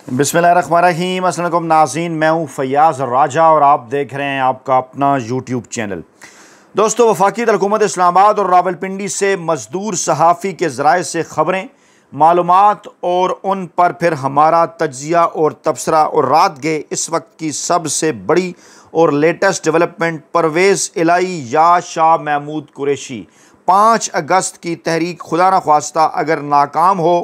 बिस्मिल्लाहिर्रहमानिर्रहीम। अस्सलाम वालेकुम नाज़रीन, मैं हूँ फ़याज़ राजा और आप देख रहे हैं आपका अपना यूट्यूब चैनल। दोस्तों, वफाकी हुकूमत इस्लामाबाद और रावलपिंडी से मज़दूर सहाफ़ी के ज़राए से ख़बरें, मालूमात और उन पर फिर हमारा तज्ज़िया और तबसरा। और रात गए इस वक्त की सबसे बड़ी और लेटेस्ट डेवलपमेंट, परवेज़ इलाही या शाह महमूद कुरैशी 5 अगस्त की तहरीक खुदा न ख्वास्ता अगर नाकाम हो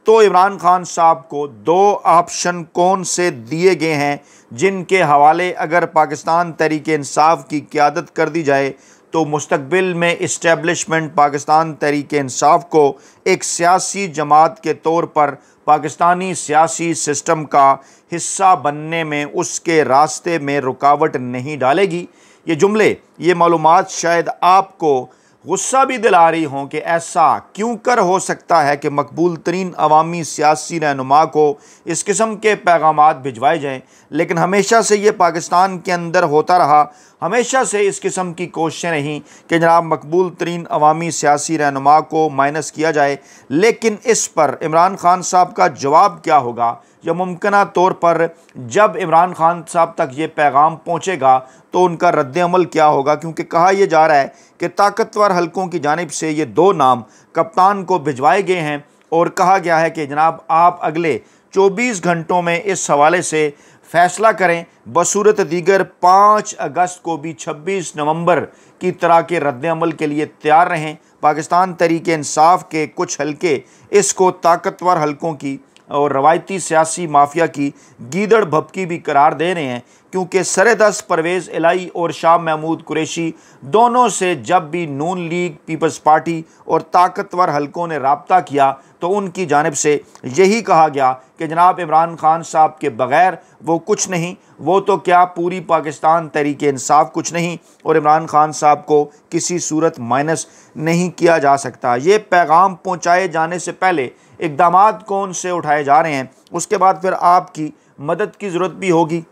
तो इमरान खान साहब को 2 ऑप्शन कौन से दिए गए हैं, जिनके हवाले अगर पाकिस्तान तहरीक-ए-इंसाफ की क़यादत कर दी जाए तो मुस्तक़बिल में इस्टेब्लिशमेंट पाकिस्तान तहरीक-ए-इंसाफ को एक सियासी जमात के तौर पर पाकिस्तानी सियासी सिस्टम का हिस्सा बनने में उसके रास्ते में रुकावट नहीं डालेगी। ये जुमले, ये मालूमात शायद आपको गुस्सा भी दिला रही हों कि ऐसा क्यों कर हो सकता है कि मकबूल तरीन अवामी सियासी रहनुमा को इस किस्म के पैगामात भिजवाए जाएँ, लेकिन हमेशा से ये पाकिस्तान के अंदर होता रहा। हमेशा से इस किस्म की कोशिशें रहीं कि जनाब मकबूल तरीन अवामी सियासी रहनुमा को माइनस किया जाए। लेकिन इस पर इमरान खान साहब का जवाब क्या होगा, या मुमकिना तौर पर जब इमरान खान साहब तक ये पैगाम पहुँचेगा तो उनका रद्द-ए-अमल क्या होगा, क्योंकि कहा यह जा रहा है कि ताकतवर हलकों की जानिब से ये 2 नाम कप्तान को भिजवाए गए हैं और कहा गया है कि जनाब आप अगले 24 घंटों में इस हवाले से फ़ैसला करें, बसूरत दीगर 5 अगस्त को भी 26 नवंबर की तरह के रद्द-ए-अमल के लिए तैयार रहें। पाकिस्तान तहरीक-ए-इंसाफ के कुछ हलके इसको ताकतवर हलकों की और रवायती सियासी माफिया की गीदड़ भपकी भी करार दे रहे हैं, क्योंकि सरेदस्त परवेज़ इलाही और शाह महमूद कुरैशी दोनों से जब भी नून लीग, पीपल्स पार्टी और ताकतवर हलकों ने राब्ता किया तो उनकी जानिब से यही कहा गया कि जनाब इमरान खान साहब के बग़ैर वो कुछ नहीं, वो तो क्या पूरी पाकिस्तान तहरीक-ए-इंसाफ कुछ नहीं, और इमरान खान साहब को किसी सूरत माइनस नहीं किया जा सकता। ये पैगाम पहुँचाए जाने से पहले इक़दामात कौन से उठाए जा रहे हैं, उसके बाद फिर आपकी मदद की ज़रूरत भी होगी।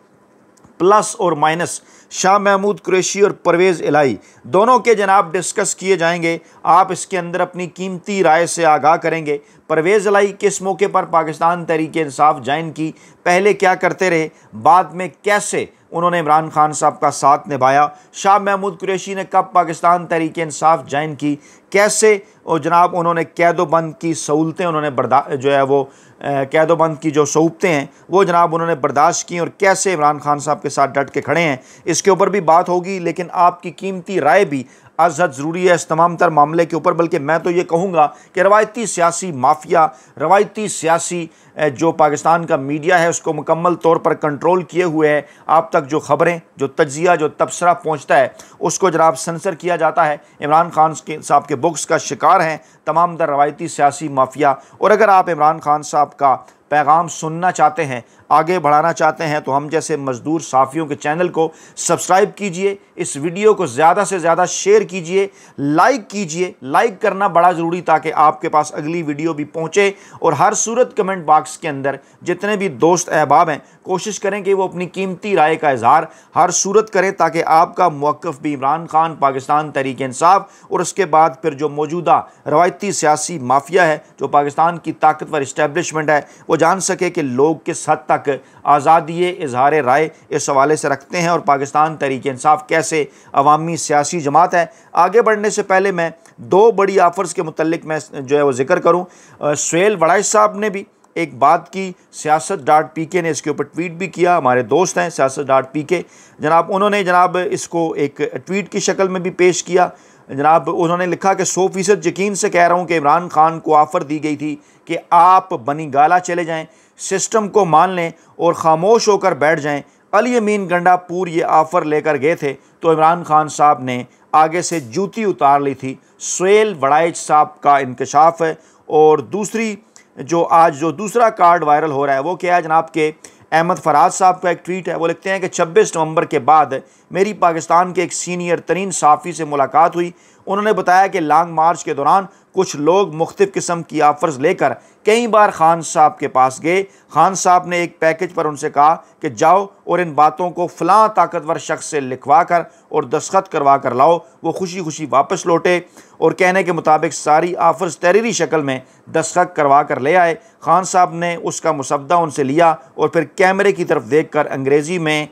प्लस और माइनस शाह महमूद कुरैशी और परवेज़ इलाही दोनों के जनाब डिस्कस किए जाएंगे। आप इसके अंदर अपनी कीमती राय से आगाह करेंगे। परवेज़ इलाही किस मौके पर पाकिस्तान तहरीक-ए-इंसाफ ज्वाइन की, पहले क्या करते रहे, बाद में कैसे उन्होंने इमरान खान साहब का साथ निभाया, शाह महमूद कुरैशी ने कब पाकिस्तान तहरीक-ए-इंसाफ ज्वाइन की, कैसे और जनाब उन्होंने कैदोबंद की सहूलतें उन्होंने कैदोबंद की जो सहूलतें हैं वो जनाब उन्होंने बर्दाश्त की, और कैसे इमरान खान साहब के साथ डट के खड़े हैं, इसके ऊपर भी बात होगी। लेकिन आपकी कीमती राय भी अज़हद ज़रूरी है इस तमाम तर मामले के ऊपर। बल्कि मैं तो ये कहूँगा कि रवायती सियासी माफिया, रवायती सियासी जो पाकिस्तान का मीडिया है उसको मुकम्मल तौर पर कंट्रोल किए हुए है। आप तक जो ख़बरें, जो तज्ज़िया, जो तबसरा पहुँचता है उसको जनाब सेंसर किया जाता है। इमरान खान साहब के बुक्स का शिकार हैं तमाम तर रवायती सियासी माफिया। और अगर आप इमरान खान साहब का पैगाम सुनना चाहते हैं, आगे बढ़ाना चाहते हैं, तो हम जैसे मज़दूर साफ़ियों के चैनल को सब्सक्राइब कीजिए, इस वीडियो को ज़्यादा से ज़्यादा शेयर कीजिए, लाइक कीजिए। लाइक करना बड़ा ज़रूरी, ताकि आपके पास अगली वीडियो भी पहुँचे। और हर सूरत कमेंट बॉक्स के अंदर जितने भी दोस्त अहबाब हैं कोशिश करें कि वो अपनी कीमती राय का इज़हार हर सूरत करें, ताकि आपका मौक़िफ़ भी इमरान खान, पाकिस्तान तहरीक-ए-इंसाफ और उसके बाद फिर जो मौजूदा रवायती सियासी माफिया है, जो पाकिस्तान की ताकतवर इस्टेब्लिशमेंट है, वो जान सके कि लोग किस हद तक आज़ादी इज़हार राय इस हवाले से रखते हैं और पाकिस्तान तहरीक-ए-इंसाफ कैसे अवामी सियासी जमात है। आगे बढ़ने से पहले मैं 2 बड़ी ऑफ़र्स के मुतल्लिक मैं जो है वो ज़िक्र करूँ। सुहेल वड़ाइच साहब ने भी एक बात की, सियासत.pk ने इसके ऊपर ट्वीट भी किया, हमारे दोस्त हैं सियासत.pk जनाब, उन्होंने जनाब इसको एक ट्वीट की शक्ल में भी पेश किया। जनाब उन्होंने लिखा कि 100% यकीन से कह रहा हूँ कि इमरान खान को ऑफ़र दी गई थी कि आप बनी गाला चले जाएं, सिस्टम को मान लें और ख़ामोश होकर बैठ जाएं। अली अमीन गंडापुर ये ऑफ़र लेकर गए थे तो इमरान खान साहब ने आगे से जूती उतार ली थी। सुहेल वड़ाइच साहब का इंकशाफ है। और दूसरी जो आज जो दूसरा कार्ड वायरल हो रहा है वो क्या है जनाब के अहमद फराज साहब का एक ट्वीट है। वो लिखते हैं कि 26 नवंबर के बाद मेरी पाकिस्तान के एक सीनियर तरीन साफ़ी से मुलाकात हुई। उन्होंने बताया कि लॉन्ग मार्च के दौरान कुछ लोग मुख्तलिफ़ किस्म की ऑफ़र्स लेकर कई बार खान साहब के पास गए। खान साहब ने एक पैकेज पर उनसे कहा कि जाओ और इन बातों को फ़लाँ ताकतवर शख्स से लिखवा कर और दस्तखत करवा कर लाओ। वो खुशी खुशी वापस लौटे और कहने के मुताबिक सारी ऑफ़र्स तहरीरी शक्ल में दस्तखत करवा कर ले आए। खान साहब ने उसका मुसद्दा उनसे लिया और फिर कैमरे की तरफ देख कर अंग्रेज़ी में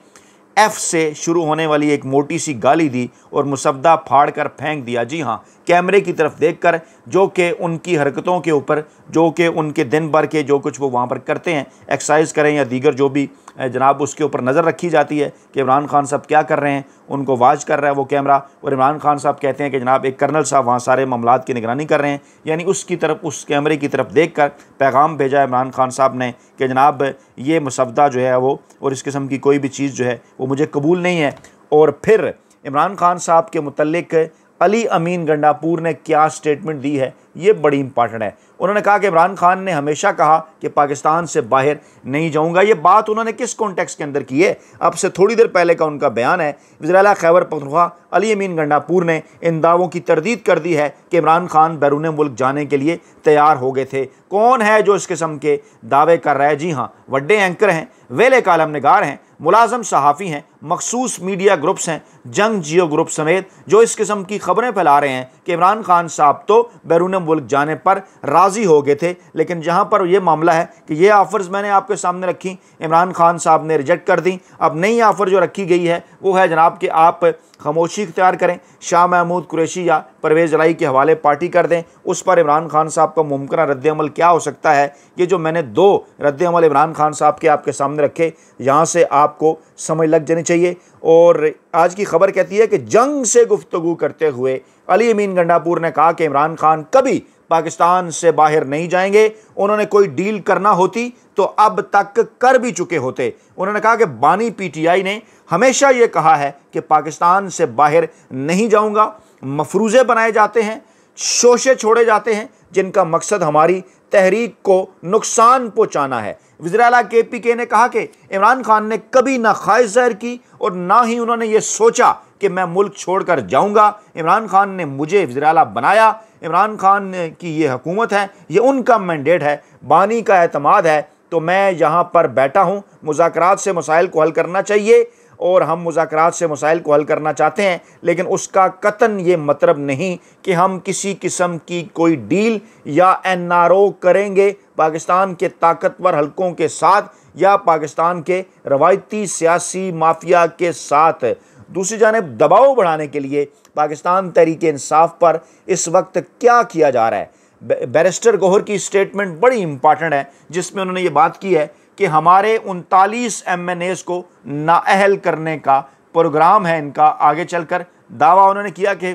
एफ से शुरू होने वाली एक मोटी सी गाली दी और मुसद्दा फाड़ कर फेंक दिया। जी हाँ, कैमरे की तरफ देखकर, जो कि उनकी हरकतों के ऊपर, जो कि उनके दिन भर के जो कुछ वो वहाँ पर करते हैं, एक्सरसाइज करें या दीगर जो भी जनाब उसके ऊपर नज़र रखी जाती है कि इमरान खान साहब क्या कर रहे हैं, उनको वाच कर रहा है वो कैमरा। और इमरान खान साहब कहते हैं कि जनाब एक कर्नल साहब वहाँ सारे मामलात की निगरानी कर रहे हैं। यानी उसकी तरफ, उस कैमरे की तरफ देख कर पैगाम भेजा इमरान खान साहब ने कि जनाब ये मुसद्दा जो है वो और इस किस्म की कोई भी चीज़ जो है वो मुझे कबूल नहीं है। और फिर इमरान खान साहब के मुतल्लिक अली अमीन गंडापुर ने क्या स्टेटमेंट दी है, ये बड़ी इंपॉर्टेंट है। उन्होंने कहा कि इमरान खान ने हमेशा कहा कि पाकिस्तान से बाहर नहीं जाऊंगा। ये बात उन्होंने किस कॉन्टेक्स्ट के अंदर की है? अब से थोड़ी देर पहले का उनका बयान है। वज़ीर-ए-आला खैबर पख्तूनख्वा अली अमीन गंडापुर ने इन दावों की तरदीद कर दी है कि इमरान खान बैरून मुल्क जाने के लिए तैयार हो गए थे। कौन है जो इस किस्म के दावे कर रहा है? जी हाँ, वड्डे एंकर हैं, वेले कालम निगार हैं, मुलाजम सहाफ़ी हैं, मखसूस मीडिया ग्रुप्स हैं, जंग जियो ग्रुप समेत, जो इस किस्म की खबरें फैला रहे हैं कि इमरान खान साहब तो बैरून मुल्क जाने पर राज़ी हो गए थे। लेकिन जहां पर यह मामला है कि ये ऑफ़र्स मैंने आपके सामने रखी, इमरान खान साहब ने रिजेक्ट कर दी। अब नई ऑफ़र जो रखी गई है वो है जनाब कि आप खामोशी इख्तियार करें, शाह महमूद कुरैशी या परवेज़ इलाही के हवाले पार्टी कर दें। उस पर इमरान खान साहब का मुमकिन रद्द-ए-अमल क्या हो सकता है? ये जो मैंने 2 रद्द-ए-अमल इमरान खान साहब के आपके सामने रखे, यहाँ से आपको समझ लग जानी चाहिए। और आज की खबर कहती है कि जंग से गुफ्तगू करते हुए अली अमीन गंडापुर ने कहा कि इमरान खान कभी पाकिस्तान से बाहर नहीं जाएंगे। उन्होंने कोई डील करना होती तो अब तक कर भी चुके होते। उन्होंने कहा कि बानी पीटीआई ने हमेशा ये कहा है कि पाकिस्तान से बाहर नहीं जाऊंगा। मफरूज़े बनाए जाते हैं, शोशे छोड़े जाते हैं जिनका मकसद हमारी तहरीक को नुकसान पहुंचाना है। वज़ीर-ए-आला KPK ने कहा कि इमरान खान ने कभी ना ख्वाहिश ज़ाहिर की और ना ही उन्होंने ये सोचा कि मैं मुल्क छोड़कर जाऊंगा। इमरान खान ने मुझे वज़ीर-ए-आला बनाया, इमरान खान की ये हुकूमत है, ये उनका मैंडेट है, बानी का एतमाद है, तो मैं यहाँ पर बैठा हूँ। मुज़ाकरात से मसाइल को हल करना चाहिए और हम मुज़ाकरात से मसाइल को हल करना चाहते हैं, लेकिन उसका कतन ये मतलब नहीं कि हम किसी किस्म की कोई डील या NRO करेंगे पाकिस्तान के ताकतवर हलकों के साथ या पाकिस्तान के रवायती सियासी माफिया के साथ। दूसरी जानिब दबाव बढ़ाने के लिए पाकिस्तान तहरीक-ए-इंसाफ पर इस वक्त क्या किया जा रहा है? बैरिस्टर गौहर की स्टेटमेंट बड़ी इंपॉर्टेंट है, जिसमें उन्होंने ये बात की है कि हमारे 39 MNAs को नाअहल करने का प्रोग्राम है इनका। आगे चलकर दावा उन्होंने किया कि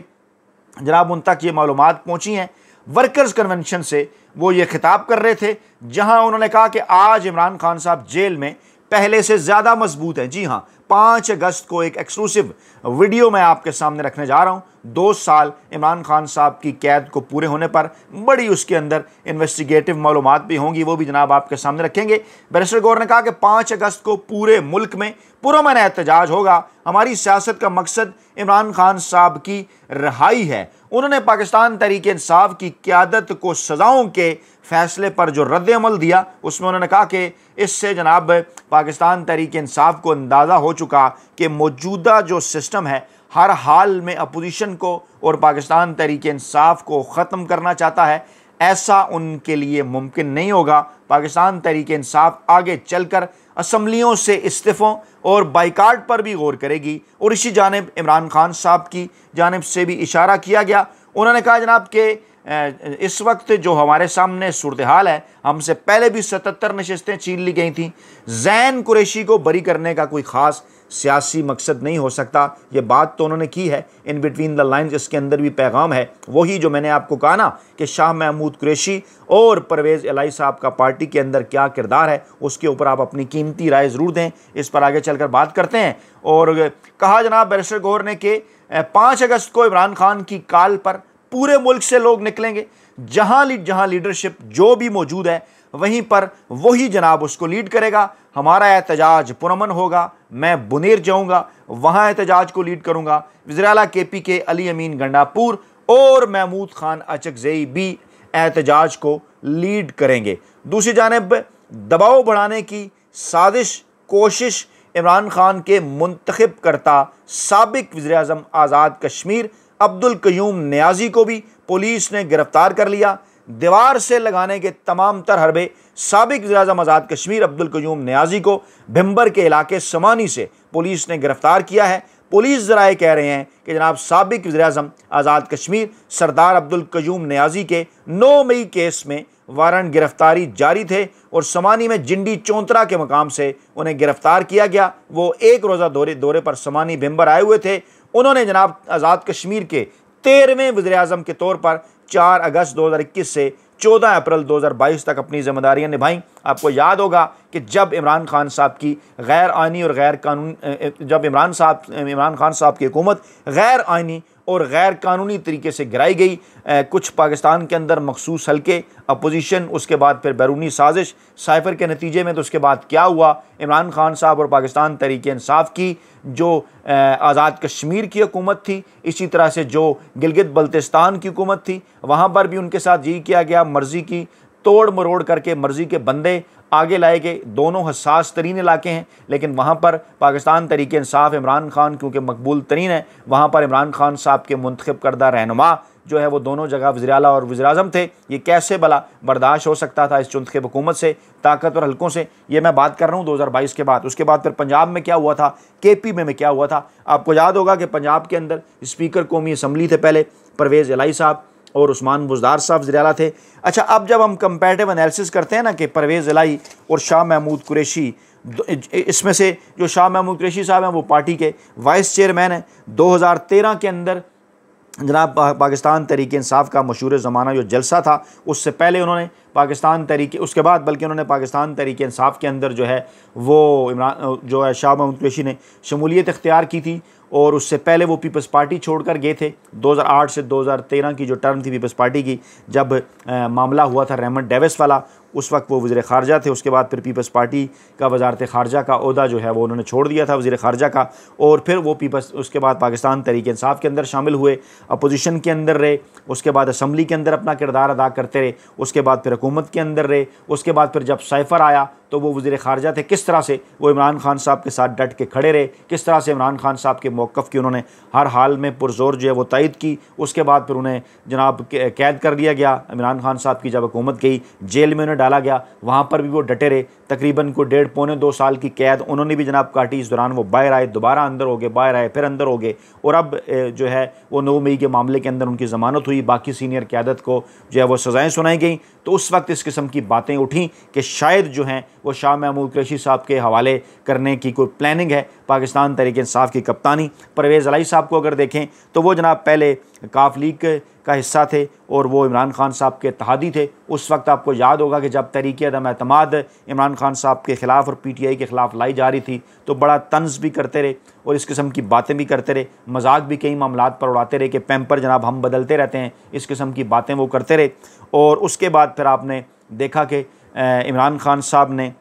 जनाब उन तक ये मालूमात पहुंची हैं वर्कर्स कन्वेंशन से। वो ये खिताब कर रहे थे, जहां उन्होंने कहा कि आज इमरान खान साहब जेल में पहले से ज़्यादा मजबूत हैं। जी हाँ, 5 अगस्त को एक एक्सक्लूसिव वीडियो मैं आपके सामने रखने जा रहा हूँ। 2 साल इमरान खान साहब की कैद को पूरे होने पर बड़ी उसके अंदर इन्वेस्टिगेटिव मालूमात भी होंगी, वो भी जनाब आपके सामने रखेंगे। बैरिस्टर गौहर ने कहा कि 5 अगस्त को पूरे मुल्क में पुरअमन एहतजाज होगा। हमारी सियासत का मकसद इमरान खान साहब की रिहाई है। उन्होंने पाकिस्तान तहरीक-ए-इंसाफ की क़यादत को सज़ाओं के फ़ैसले पर जो रद्द-ए-अमल दिया, उसमें उन्होंने कहा कि इससे जनाब पाकिस्तान तहरीक-ए-इंसाफ को अंदाज़ा हो चुका कि मौजूदा जो सिस्टम है हर हाल में अपोजिशन को और पाकिस्तान तहरीक-ए-इंसाफ को ख़त्म करना चाहता है। ऐसा उनके लिए मुमकिन नहीं होगा। पाकिस्तान तहरीक-ए-इंसाफ आगे चलकर असम्बलियों से इस्तीफ़ों और बाइकाट पर भी गौर करेगी। और इसी जानिब इमरान खान साहब की जानिब से भी इशारा किया गया। उन्होंने कहा जनाब कि इस वक्त जो हमारे सामने सूरत हाल है, हमसे पहले भी 77 नशस्तें छीन ली गई थी। ज़ैन कुरैशी को बरी करने का कोई ख़ास सियासी मकसद नहीं हो सकता। ये बात तो उन्होंने की है इन बिटवीन द लाइन्स, इसके अंदर भी पैगाम है वही जो मैंने आपको कहा ना कि शाह महमूद कुरैशी और परवेज़ इलाही साहब का पार्टी के अंदर क्या किरदार है, उसके ऊपर आप अपनी कीमती राय ज़रूर दें। इस पर आगे चलकर बात करते हैं। और कहा जनाब बैरिस्टर गौहर ने कि 5 अगस्त को इमरान खान की कॉल पर पूरे मुल्क से लोग निकलेंगे। जहां लीडरशिप जो भी मौजूद है वहीं पर वही जनाब उसको लीड करेगा। हमारा एहतजाज पुरअमन होगा, मैं बुनेर जाऊंगा, वहां एहतजाज को लीड करूंगा। वज़ीर-ए-आला KPK अली अमीन गंडापुर और महमूद खान अचकज़ई भी एहतजाज को लीड करेंगे। दूसरी जानिब दबाव बढ़ाने की साजिश कोशिश इमरान खान के मुंतखब करता साबिक वज़ीर-ए-आज़म आज़ाद कश्मीर अब्दुल क़य्यूम नियाज़ी को भी पुलिस ने गिरफ्तार कर लिया। दीवार से लगाने के तमाम तर हरबे साबिक वज़ीर-ए-आज़म आज़ाद कश्मीर अब्दुल क़य्यूम नियाज़ी को भिंबर के इलाके समानी से पुलिस ने गिरफ्तार किया है। पुलिस ज़राए कह रहे हैं कि जनाब साबिक वज़ीर-ए-आज़म आज़ाद कश्मीर सरदार अब्दुल क़य्यूम नियाज़ी के 9 मई केस में वारंट गिरफ्तारी जारी थे और समानी में जिंडी चौंतरा के मकाम से उन्हें गिरफ्तार किया गया। वो एक रोज़ा दौरे पर समानी भिंबर आए हुए थे। उन्होंने जनाब आज़ाद कश्मीर के 13वें वज़ीर-ए-आज़म के तौर पर 4 अगस्त 2021 से 14 अप्रैल 2022 तक अपनी जिम्मेदारियां निभाई। आपको याद होगा कि जब इमरान खान साहब की गैर आइनी और गैर कानूनी जब इमरान खान साहब की हुकूमत गैर आइनी और गैर कानूनी तरीके से गिराई गई, कुछ पाकिस्तान के अंदर मखसूस हल्के अपोजिशन, उसके बाद फिर बैरूनी साजिश साइफर के नतीजे में, तो उसके बाद क्या हुआ, इमरान खान साहब और पाकिस्तान तहरीक इंसाफ की जो आज़ाद कश्मीर की हुकूमत थी, इसी तरह से जो गिलगित बल्तिस्तान की हुकूमत थी, वहाँ पर भी उनके साथ यही किया गया। मर्ज़ी की तोड़ मरोड़ करके मर्ज़ी के बंदे आगे लाए गए। दोनों हसास तरीन इलाके हैं, लेकिन वहाँ पर पाकिस्तान तहरीक इंसाफ इमरान खान क्योंकि मकबूल तरीन है, वहाँ पर इमरान खान साहब के मुंतखब करदा रहनुमा जो है वो दोनों जगह वज़ीर आला और वज़ीर आज़म थे। ये कैसे भला बर्दाश्त हो सकता था इस मुंतखब हुकूमत से, ताकतवर हल्कों से? ये मैं बात कर रहा हूँ 2022 के बाद। उसके बाद फिर पंजाब में क्या हुआ था, KP में क्या हुआ था? आपको याद होगा कि पंजाब के अंदर स्पीकर कौमी असम्बली थे पहले परवेज़ इलाही साहब और उस्मान बुज़दार साहब वज़ीर आला थे। अच्छा, अब जब हम कंपैरेटिव एनालिसिस करते हैं ना कि परवेज़ इलाही और शाह महमूद कुरैशी, इसमें से जो शाह महमूद कुरैशी साहब हैं वो पार्टी के वाइस चेयरमैन हैं। 2013 के अंदर जनाब पाकिस्तान तहरीक इंसाफ का मशहूर ज़माना जो जलसा था, उससे पहले उन्होंने पाकिस्तान तहरीक उसके बाद बल्कि उन्होंने पाकिस्तान तहरीक इंसाफ के अंदर जो है वो इमरान जो है शाह महमूद कुरैशी ने शमूलियत इख्तियार की थी और उससे पहले वो पीपल्स पार्टी छोड़कर गए थे। 2008 से 2013 की जो टर्म थी पीपल्स पार्टी की, जब मामला हुआ था रेमंड डेविस वाला, उस वक्त वो वज़ीर ख़ारजा थे। उसके बाद फिर पीपल्स पार्टी का वज़ारत ख़ारजा का ओहदा जो है वो उन्होंने छोड़ दिया था वज़ीर ख़ारजा का, और फिर वो उसके बाद पाकिस्तान तहरीक इंसाफ के अंदर शामिल हुए, अपोजिशन के अंदर रहे, उसके बाद असम्बली के अंदर अपना किरदार अदा करते रहे, उसके बाद फिर हुकूमत के अंदर रहे, उसके बाद फिर जब साइफ़र आया तो वो वज़ीर ख़ारजा थे। किस तरह से वो इमरान खान साहब के साथ डट के खड़े रहे, किस तरह से इमरान खान साहब के मौक़िफ़ की उन्होंने हर हाल में पुरज़ोर जो है वो तायद की। उसके बाद फिर उन्हें जनाब कैद कर लिया गया। इमरान खान साहब की जब हुकूमत गई, जेल में उन्हें डाला गया, वहाँ पर भी वो डटे रहे। तकरीबन को 1.5-2 साल की कैद उन्होंने भी जनाब काटी। इस दौरान वो बाहर आए, दोबारा अंदर हो गए, बाहर आए, फिर अंदर हो गए, और अब जो है वो 9 मई के मामले के अंदर उनकी ज़मानत हुई। बाकी सीनियर क़यादत को जो है वो सज़ाएँ सुनाई गई। तो उस वक्त इस किस्म की बातें उठी कि शायद जो हैं वो शाह महमूद कुरैशी साहब के हवाले करने की कोई प्लानिंग है। पाकिस्तान तहरीक इंसाफ की कप्तानी परवेज़ इलाही साहब को अगर देखें तो वो जनाब पहले काफ लीग का हिस्सा थे और वो इमरान खान साहब के इत्तेहादी थे। उस वक्त आपको याद होगा कि जब तहरीक अदम एतमाद इमरान खान साहब के ख़िलाफ़ और PTI के ख़िलाफ़ लाई जा रही थी तो बड़ा तंज़ भी करते रहे और इस किस्म की बातें भी करते रहे, मजाक भी कई मामलात पर उड़ाते रहे कि पैम्पर जनाब हम बदलते रहते हैं, इस किस्म की बातें वो करते रहे। और उसके बाद फिर आपने देखा कि इमरान खान साहब ने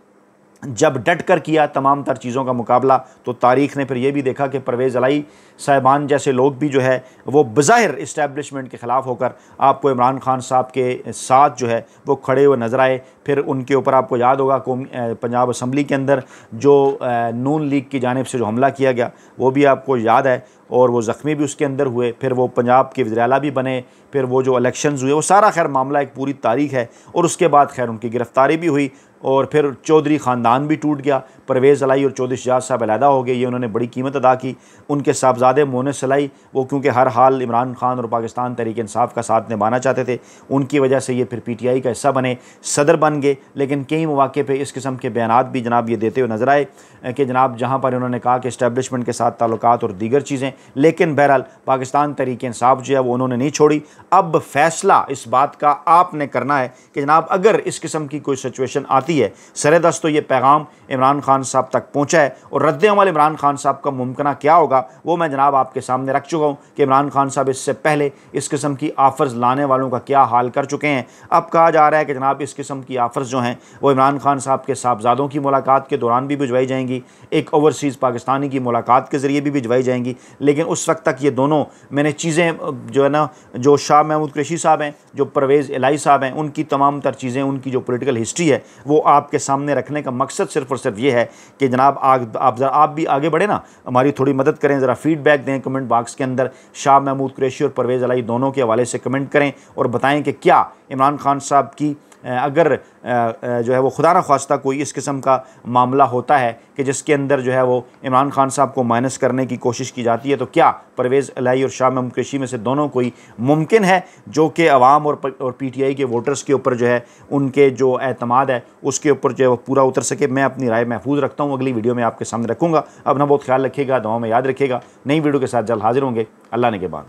जब डट कर किया तमाम तर चीज़ों का मुकाबला, तो तारीख़ ने फिर ये भी देखा कि परवेज़ इलाही साहिबान जैसे लोग भी जो है वो बज़ाहिर इस्टेब्लिशमेंट के ख़िलाफ़ होकर आपको इमरान खान साहब के साथ जो है वो खड़े हुए नज़र आए। फिर उनके ऊपर आपको याद होगा पंजाब असम्बली के अंदर जो नून लीग की जानिब से जो हमला किया गया वो भी आपको याद है, और वो ज़ख्मी भी उसके अंदर हुए। फिर वो पंजाब के वज़ीर आला भी बने, फिर वो जो इलेक्शंस हुए, वो सारा खैर मामला एक पूरी तारीख़ है। और उसके बाद खैर उनकी गिरफ़्तारी भी हुई और फिर चौधरी ख़ानदान भी टूट गया। परवेज़ इलाही और चौधरी शजात साहब अलहदा हो गए, ये उन्होंने बड़ी कीमत अदा की। उनके साहबजादे मोनिस इलाही वो क्योंकि हर हाल इमरान खान और पाकिस्तान तहरीक इंसाफ का साथ निभाना चाहते थे, उनकी वजह से ये फिर PTI का हिस्सा बने, सदर बन गए। लेकिन कई मौके पे इस किस्म के बयानात भी जनाब ये देते हुए नज़र आए कि जनाब जहाँ पर उन्होंने कहा कि इस्टेब्लिशमेंट के साथ ताल्लुकात और दीगर चीज़ें, लेकिन बहरहाल पाकिस्तान तहरीक इंसाफ जो है वो उन्होंने नहीं छोड़ी। अब फैसला इस बात का आपने करना है कि जनाब अगर इस किस्म की कोई सिचुएशन आती है, सरेदस्त तो ये पैगाम इमरान खान साहब तक पहुँचा है और रद्द अमल इमरान खान साहब का मुमकिन क्या होगा वो मैं जनाब आपके सामने रख चुका हूँ कि इमरान खान साहब इससे पहले इस किस्म की आफ़र्स लाने वालों का क्या हाल कर चुके हैं। अब कहा जा रहा है कि जनाब इस किस्म की ऑफ़र्स जो हैं वो इमरान खान साहब के साहबजादों की मुलाकात के दौरान भी भिजवाई जाएंगी, एक ओवरसीज़ पाकिस्तानी की मुलाकात के ज़रिए भी भिजवाई जाएंगी। लेकिन उस वक्त तक ये दोनों मैंने चीज़ें जो है ना, जो शाह महमूद कुरैशी साहब हैं, जो परवेज़ इलाही साहब हैं, उनकी तमाम तर चीज़ें, उनकी जो पॉलिटिकल हिस्ट्री है वो आपके सामने रखने का मकसद सिर्फ़ और सिर्फ ये है कि जनाब आप भी आगे बढ़े ना, हमारी थोड़ी मदद करें, ज़रा फीडबैक दें कमेंट बॉक्स के अंदर। शाह महमूद कुरैशी और परवेज़ इलाही दोनों के हवाले से कमेंट करें और बताएं कि क्या इमरान खान साहब की अगर जो है वो खुदा न ख्वास्ता कोई इस किस्म का मामला होता है कि जिसके अंदर जो है वो इमरान खान साहब को माइनस करने की कोशिश की जाती है, तो क्या परवेज़ इलाही और शाह महमूद कुरैशी में से दोनों कोई मुमकिन है जो कि अवाम और PTI के वोटर्स के ऊपर जो है उनके जो एतमाद है उसके ऊपर जो है वो पूरा उतर सके। मैं अपनी राय महफूज रखता हूँ, अगली वीडियो में आपके सामने रखूँगा। अपना बहुत ख्याल रखिएगा, दुआ में याद रखिएगा। नई वीडियो के साथ जल्द हाजिर होंगे। अल्लाह ने के बाद।